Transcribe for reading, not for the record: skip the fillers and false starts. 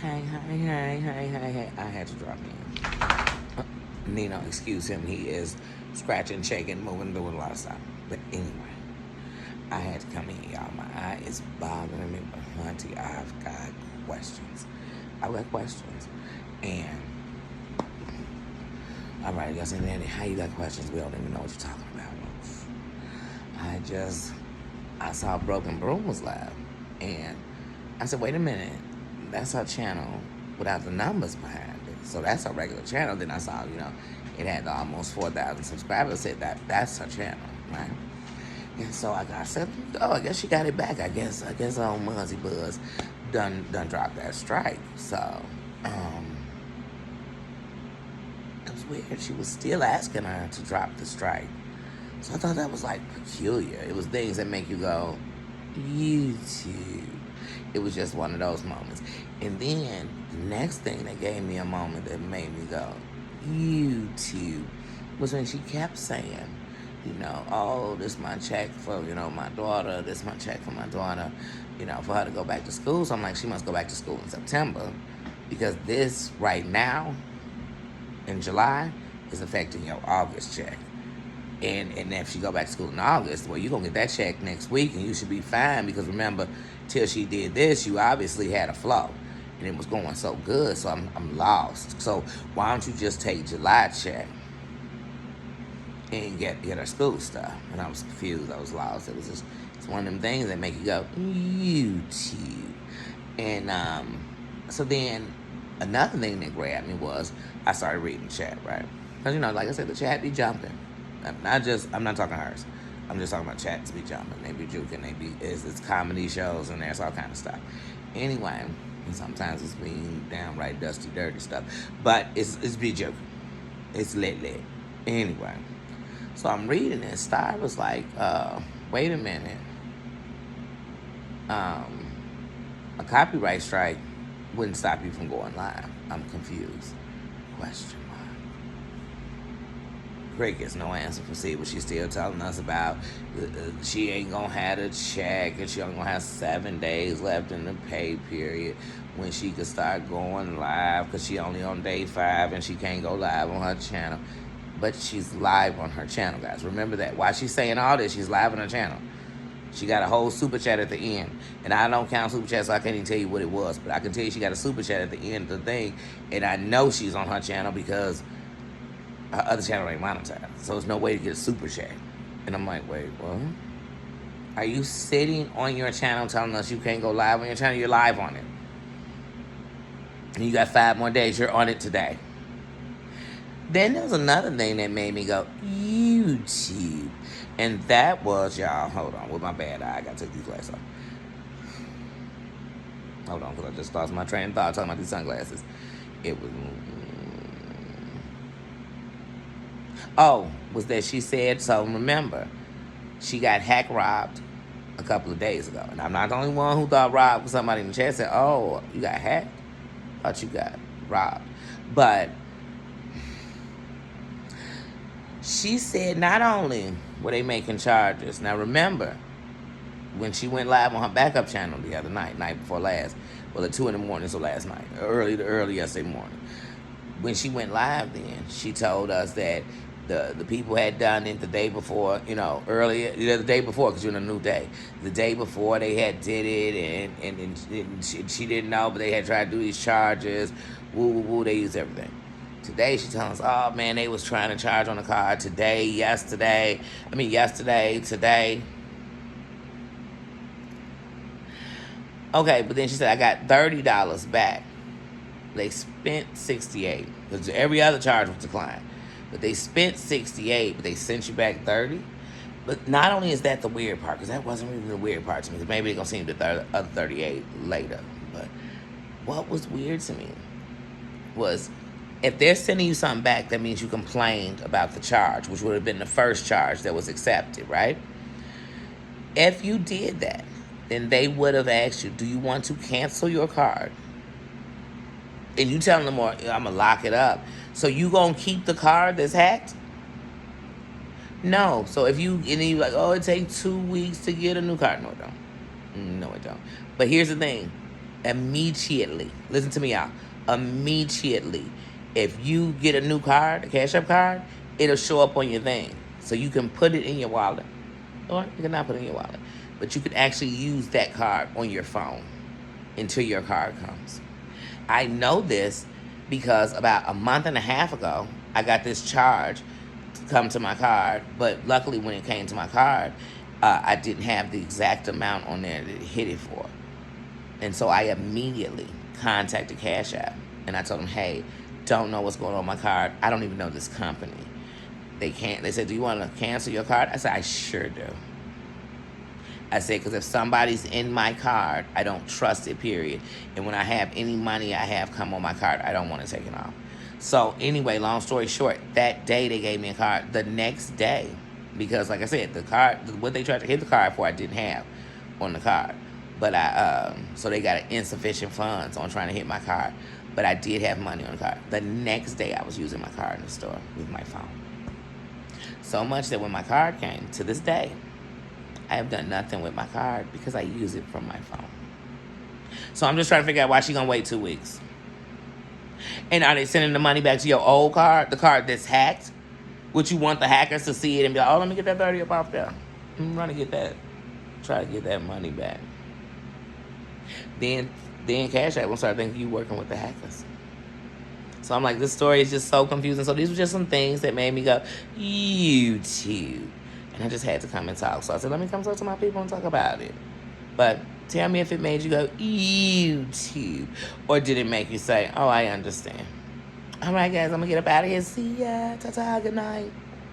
Hey. I had to drop in. Nino, excuse him. He is scratching, shaking, moving, doing a lot of stuff. But anyway, I had to come in, y'all. My eye is bothering me, but hunty, I've got questions. I've got questions. And, all right, y'all saying, Nanny, how you got questions? We don't even know what you're talking about. I saw Broken Broom was live. And I said, wait a minute. That's her channel without the numbers behind it. So that's her regular channel. Then I saw, it had almost 4,000 subscribers. I said that's her channel, right? And so I said, oh, I guess she got it back. I guess old Muzzy Buzz done dropped that strike. So it was weird. She was still asking her to drop the strike. So I thought that was like peculiar. It was things that make you go, YouTube. It was just one of those moments. And then the next thing that gave me a moment that made me go, YouTube, was when she kept saying, oh, this my check for, my daughter. This my check for my daughter, for her to go back to school. So I'm like, she must go back to school in September because this right now in July is affecting your August check. And if she go back to school in August, well, you're going to get that check next week, and you should be fine because, remember, till she did this, you obviously had a flow, and it was going so good, so I'm lost. So why don't you just take July check and get her school stuff? And I was confused. I was lost. It's one of them things that make you go, YouTube. And so then another thing that grabbed me was I started reading the chat, right? Because, like I said, the chat be jumping. I'm not talking hers. I'm just talking about chats be jumping. They be juking. It's comedy shows and there's all kind of stuff. Anyway, and sometimes it's being downright dusty, dirty stuff. But it's be joking. It's lit. Anyway, so I'm reading it. Star was like, wait a minute. A copyright strike wouldn't stop you from going live. I'm confused. Question mark. Crickets, no answer from C, but she's still telling us about she ain't gonna have a check and she only gonna have 7 days left in the pay period when she could start going live because she only on day 5 and she can't go live on her channel. But she's live on her channel, guys. Remember that. While she's saying all this, she's live on her channel. She got a whole super chat at the end. And I don't count super chat, so I can't even tell you what it was. But I can tell you she got a super chat at the end of the thing. And I know she's on her channel because her other channel ain't monetized. So there's no way to get a super chat. And I'm like, wait, what? Are you sitting on your channel telling us you can't go live on your channel? You're live on it. And you got 5 more days. You're on it today. Then there was another thing that made me go, YouTube. And that was, y'all, hold on. With my bad eye, I got to take these glasses off. Hold on, because I just lost my train of thought talking about these sunglasses. It was... was that she said, so remember, she got hack robbed a couple of days ago. And I'm not the only one who thought robbed. Somebody in the chat said, oh, you got hacked? Thought you got robbed. But she said not only were they making charges. Now remember, when she went live on her backup channel the other night before last, well, at 2 in the morning, so last night, early yesterday morning. When she went live then, she told us that the people had done it the day before, earlier, the day before, because you're in a new day. The day before they had did it, and she didn't know, but they had tried to do these charges. Woo, they used everything. Today, she telling us, oh, man, they was trying to charge on the card yesterday, today. Okay, but then she said, I got $30 back. They spent $68, because every other charge was declined. But they spent $68, but they sent you back $30. But not only is that the weird part, because that wasn't even the weird part to me, because maybe they're going to see the other 38 later. But what was weird to me was, if they're sending you something back, that means you complained about the charge, which would have been the first charge that was accepted, right? If you did that, then they would have asked you, do you want to cancel your card? And you telling them, I'm going to lock it up. So you going to keep the card that's hacked? No. So if and then you're like, oh, it takes 2 weeks to get a new card. No, it don't. But here's the thing. Immediately. Listen to me, y'all. Immediately. If you get a new card, a Cash App card, it'll show up on your thing. So you can put it in your wallet. Or you can not put it in your wallet. But you can actually use that card on your phone until your card comes. I know this because about a month and a half ago, I got this charge to come to my card. But luckily when it came to my card, I didn't have the exact amount on there that it hit it for. And so I immediately contacted Cash App. And I told them, hey, don't know what's going on with my card. I don't even know this company. They said, do you want to cancel your card? I said, I sure do. I said, because if somebody's in my card, I don't trust it, period. And when I have any money I have come on my card, I don't want to take it off. So anyway, long story short, that day they gave me a card. The next day, because like I said, the card, what they tried to hit the card for, I didn't have on the card. But so they got insufficient funds on trying to hit my card. But I did have money on the card. The next day I was using my card in the store with my phone. So much that when my card came, to this day, I have done nothing with my card because I use it from my phone. So I'm just trying to figure out why she gonna wait 2 weeks. And are they sending the money back to your old card, the card that's hacked? Would you want the hackers to see it and be like, oh, let me get that 30 up off there. I'm trying to get that, try to get that money back. Then Cash App will start thinking you working with the hackers. So I'm like, this story is just so confusing. So these were just some things that made me go, YouTube. And I just had to come and talk. So I said, let me come talk to my people and talk about it. But tell me if it made you go, YouTube. Or did it make you say, oh, I understand. All right, guys, I'm going to get up out of here. See ya. Ta-ta. Good night.